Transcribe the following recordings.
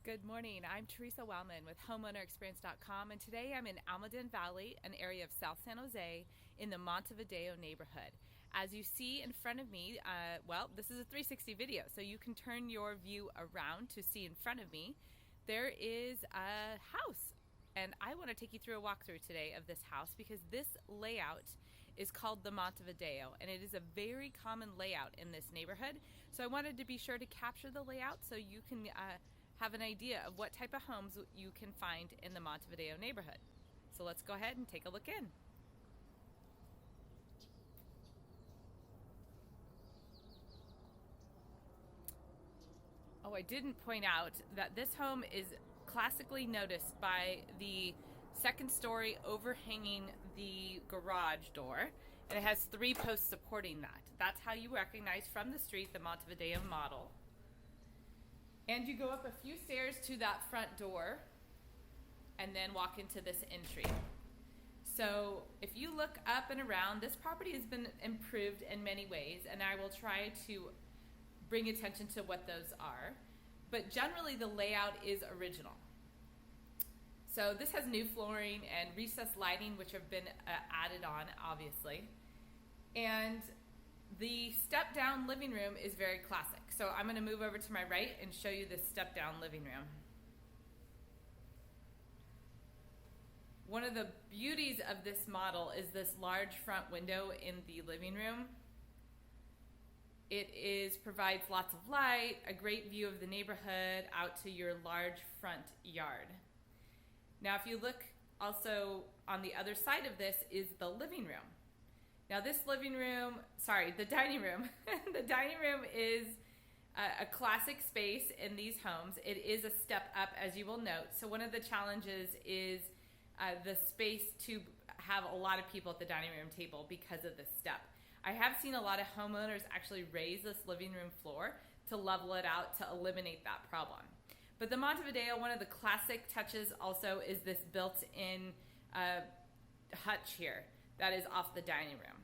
Good morning. I'm Teresa Wellman with HomeownerExperience.com, and today I'm in Almaden Valley, an area of South San Jose in the Montevideo neighborhood. As you see in front of me, this is a 360 video, so you can turn your view around to see in front of me. There is a house, and I want to take you through a walkthrough today of this house because this layout is called the Montevideo, and it is a very common layout in this neighborhood. So I wanted to be sure to capture the layout so you can have an idea of what type of homes you can find in the Montevideo neighborhood. So let's go ahead and take a look in. Oh, I didn't point out that this home is classically noticed by the second story overhanging the garage door, and it has 3 posts supporting that. That's how you recognize from the street the Montevideo model. And you go up a few stairs to that front door and then walk into this entry. So if you look up and around, this property has been improved in many ways, and I will try to bring attention to what those are. But generally the layout is original. So this has new flooring and recessed lighting, which have been added on, obviously. And the step-down living room is very classic. So I'm going to move over to my right and show you this step-down living room. One of the beauties of this model is this large front window in the living room. It provides lots of light, a great view of the neighborhood out to your large front yard. Now if you look also on the other side of this is the living room. Now the dining room. The dining room is a classic space in these homes. It is a step up, as you will note. So one of the challenges is the space to have a lot of people at the dining room table because of this step. I have seen a lot of homeowners actually raise this living room floor to level it out to eliminate that problem. But the Montevideo, one of the classic touches also is this built-in hutch here that is off the dining room.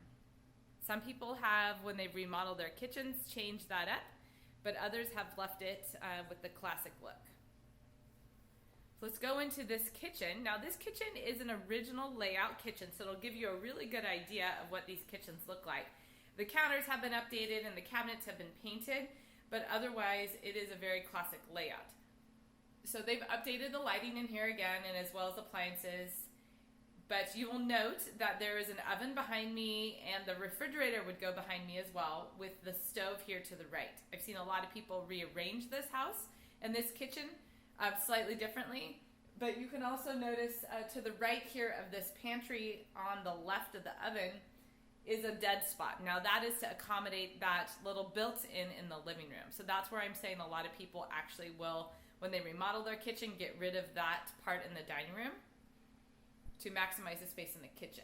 Some people have, when they've remodeled their kitchens, changed that up, but others have left it with the classic look. So let's go into this kitchen. Now this kitchen is an original layout kitchen, so it'll give you a really good idea of what these kitchens look like. The counters have been updated and the cabinets have been painted, but otherwise it is a very classic layout. So they've updated the lighting in here again, and as well as appliances. But you will note that there is an oven behind me, and the refrigerator would go behind me as well, with the stove here to the right. I've seen a lot of people rearrange this house and this kitchen slightly differently. But you can also notice to the right here of this pantry on the left of the oven is a dead spot. Now that is to accommodate that little built-in in the living room. So that's where I'm saying a lot of people actually will, when they remodel their kitchen, get rid of that part in the dining room to maximize the space in the kitchen.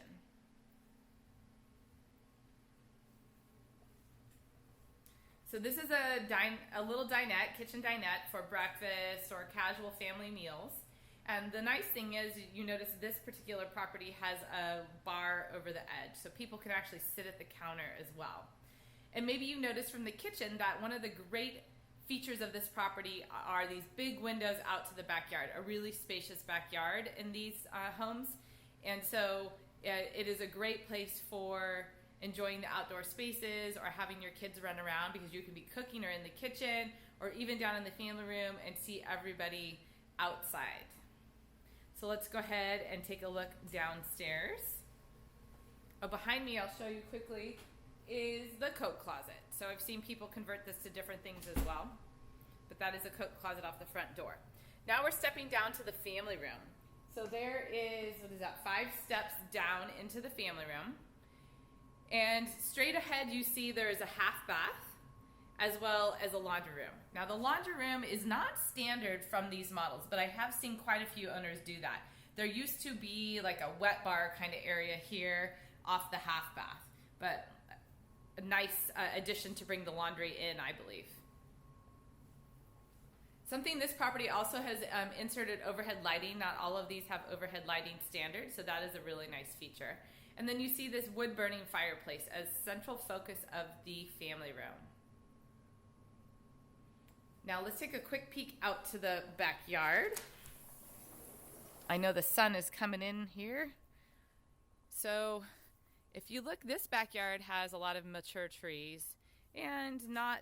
So this is a little dinette, kitchen dinette for breakfast or casual family meals. And the nice thing is, you notice this particular property has a bar over the edge, so people can actually sit at the counter as well. And maybe you noticed from the kitchen that one of the great features of this property are these big windows out to the backyard, a really spacious backyard in these homes. And so it is a great place for enjoying the outdoor spaces or having your kids run around, because you can be cooking or in the kitchen or even down in the family room and see everybody outside. So let's go ahead and take a look downstairs. Behind me, I'll show you quickly, is the coat closet. So I've seen people convert this to different things as well, but that is a coat closet off the front door. Now we're stepping down to the family room. So there is, 5 steps down into the family room. And straight ahead you see there is a half bath as well as a laundry room. Now the laundry room is not standard from these models, but I have seen quite a few owners do that. There used to be like a wet bar kind of area here off the half bath, but a nice addition to bring the laundry in, I believe. Something this property also has inserted overhead lighting. Not all of these have overhead lighting standard, so that is a really nice feature. And then you see this wood burning fireplace as central focus of the family room. Now let's take a quick peek out to the backyard. I know the sun is coming in here. So if you look, this backyard has a lot of mature trees and not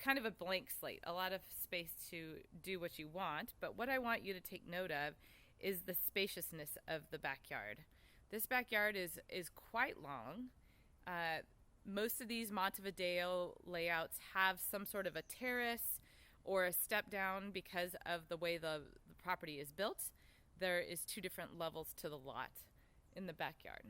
kind of a blank slate, a lot of space to do what you want. But what I want you to take note of is the spaciousness of the backyard. This backyard is quite long. Most of these Montevideo layouts have some sort of a terrace or a step down because of the way the property is built. There is 2 different levels to the lot in the backyard.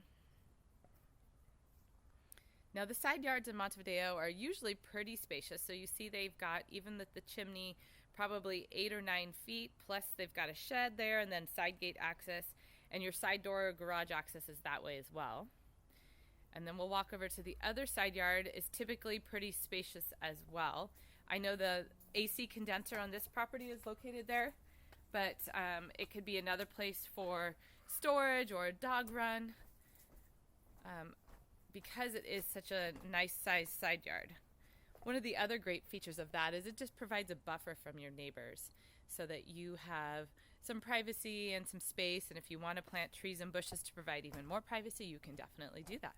Now the side yards in Montevideo are usually pretty spacious. So you see they've got even the chimney probably 8 or 9 feet, plus they've got a shed there and then side gate access, and your side door or garage access is that way as well. And then we'll walk over to the other side yard. Is typically pretty spacious as well. I know the AC condenser on this property is located there, but it could be another place for storage or a dog run because it is such a nice sized side yard. One of the other great features of that is it just provides a buffer from your neighbors so that you have some privacy and some space, and if you want to plant trees and bushes to provide even more privacy, you can definitely do that.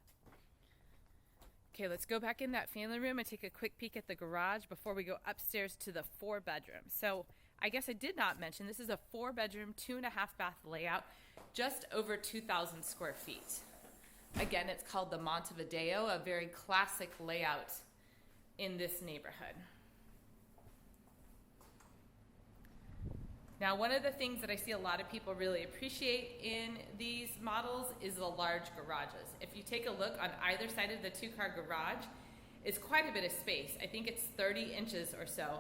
Okay, let's go back in that family room and take a quick peek at the garage before we go upstairs to the 4 bedrooms. So I guess I did not mention this is a 4 bedroom, 2.5 bath layout, just over 2,000 square feet. Again, it's called the Montevideo, a very classic layout in this neighborhood. Now, one of the things that I see a lot of people really appreciate in these models is the large garages. If you take a look on either side of the 2-car garage, it's quite a bit of space. I think it's 30 inches or so.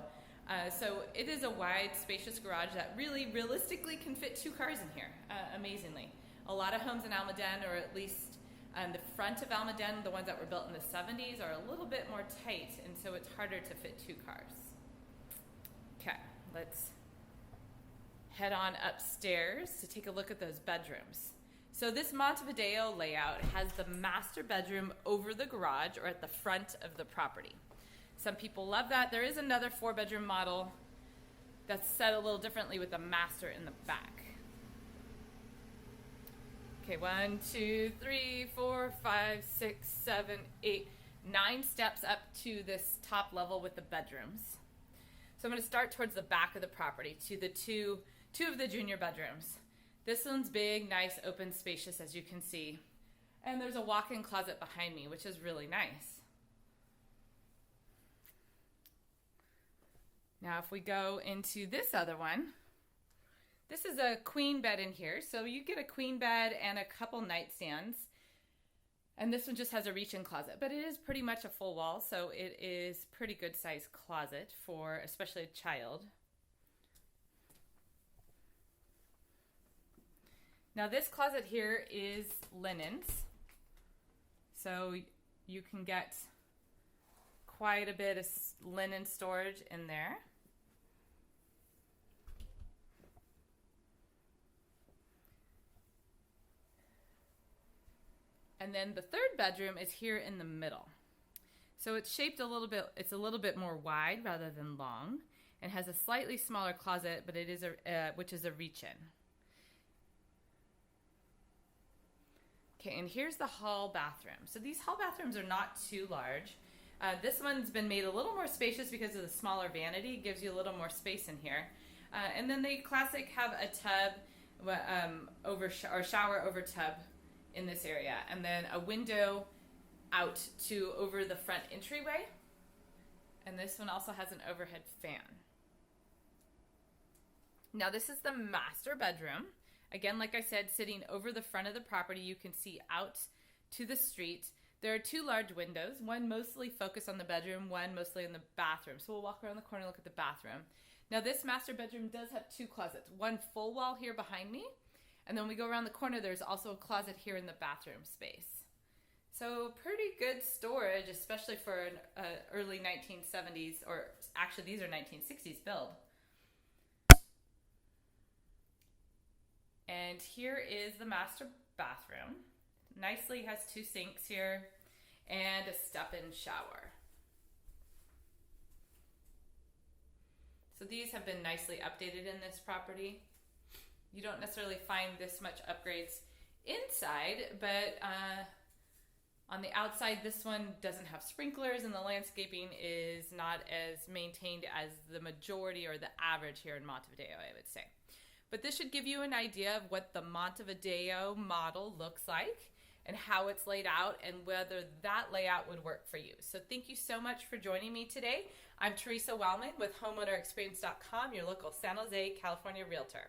So it is a wide, spacious garage that really realistically can fit 2 cars in here, amazingly. A lot of homes in Almaden, or at least the front of Almaden, the ones that were built in the 70s, are a little bit more tight, and so it's harder to fit 2 cars. Okay, let's head on upstairs to take a look at those bedrooms. So this Montevideo layout has the master bedroom over the garage or at the front of the property. Some people love that. There is another 4-bedroom model that's set a little differently with the master in the back. Okay, 1, 2, 3, 4, 5, 6, 7, 8, 9 steps up to this top level with the bedrooms. So I'm going to start towards the back of the property to the two of the junior bedrooms. This one's big, nice, open, spacious, as you can see. And there's a walk-in closet behind me, which is really nice. Now, if we go into this other one, this is a queen bed in here. So you get a queen bed and a couple nightstands. And this one just has a reach-in closet, but it is pretty much a full wall, so it is pretty good sized closet for especially a child. Now this closet here is linens, so you can get quite a bit of linen storage in there. And then the 3rd bedroom is here in the middle. So it's shaped a little bit more wide rather than long, and has a slightly smaller closet, but it is which is a reach-in. Okay, and here's the hall bathroom. So these hall bathrooms are not too large. This one's been made a little more spacious because of the smaller vanity. It gives you a little more space in here. And then they classic have a tub or shower over tub in this area, and then a window out to over the front entryway. And this one also has an overhead fan. Now this is the master bedroom. Again, like I said, sitting over the front of the property, you can see out to the street. There are 2 large windows, one mostly focused on the bedroom, one mostly in the bathroom. So we'll walk around the corner and look at the bathroom. Now this master bedroom does have 2 closets, one full wall here behind me, and then when we go around the corner, there's also a closet here in the bathroom space. So pretty good storage, especially for an early 1970s, or actually these are 1960s build. And here is the master bathroom. Nicely has 2 sinks here and a step-in shower. So these have been nicely updated in this property. You don't necessarily find this much upgrades inside, but on the outside, this one doesn't have sprinklers, and the landscaping is not as maintained as the majority or the average here in Montevideo, I would say. But this should give you an idea of what the Montevideo model looks like and how it's laid out and whether that layout would work for you. So thank you so much for joining me today. I'm Teresa Wellman with HomeownerExperience.com, your local San Jose, California realtor.